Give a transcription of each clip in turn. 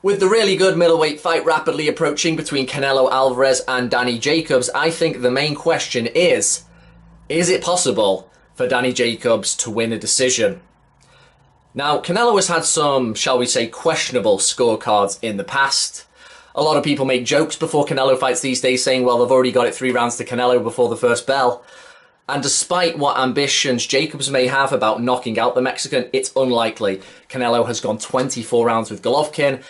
With the really good middleweight fight rapidly approaching between Canelo Alvarez and Danny Jacobs, I think the main question is it possible for Danny Jacobs to win a decision? Now, Canelo has had some, shall we say, questionable scorecards in the past. A lot of people make jokes before Canelo fights these days saying, well, they've already got it 3 rounds to Canelo before the first bell. And despite what ambitions Jacobs may have about knocking out the Mexican, it's unlikely. Canelo has gone 24 rounds with Golovkin.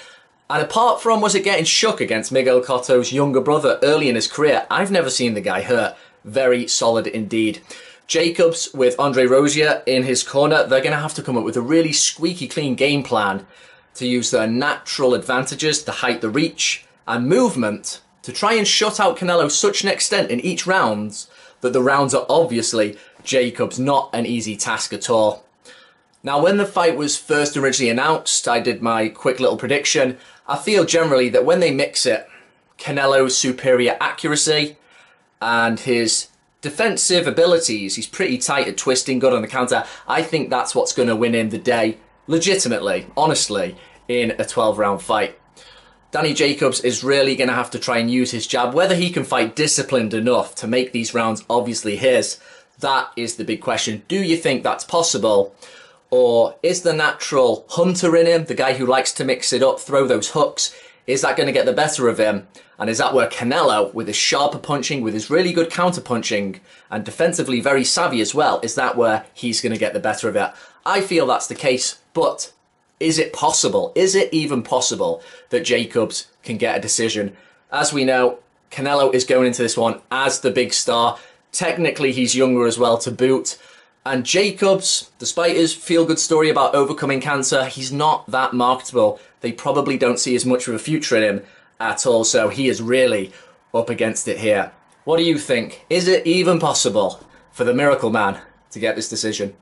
And apart from, was it getting shook against Miguel Cotto's younger brother early in his career, I've never seen the guy hurt. Very solid indeed. Jacobs, with Andre Rozier in his corner, they're going to have to come up with a really squeaky clean game plan to use their natural advantages, the height, the reach, and movement to try and shut out Canelo such an extent in each round that the rounds are obviously Jacobs not an easy task at all. Now, when the fight was first originally announced, I did my quick little prediction. I feel generally that when they mix it, Canelo's superior accuracy and his defensive abilities, he's pretty tight at twisting, good on the counter. I think that's what's going to win him the day, legitimately, honestly, in a 12-round fight. Danny Jacobs is really going to have to try and use his jab. Whether he can fight disciplined enough to make these rounds obviously his, that is the big question. Do you think that's possible? Or is the natural hunter in him, the guy who likes to mix it up, throw those hooks, is that going to get the better of him? And is that where Canelo, with his sharper punching, with his really good counter punching, and defensively very savvy as well, is that where he's going to get the better of it? I feel that's the case, but is it possible? Is it even possible that Jacobs can get a decision? As we know, Canelo is going into this one as the big star. Technically, he's younger as well to boot. And Jacobs, despite his feel-good story about overcoming cancer, he's not that marketable. They probably don't see as much of a future in him at all, so he is really up against it here. What do you think? Is it even possible for the Miracle Man to get this decision?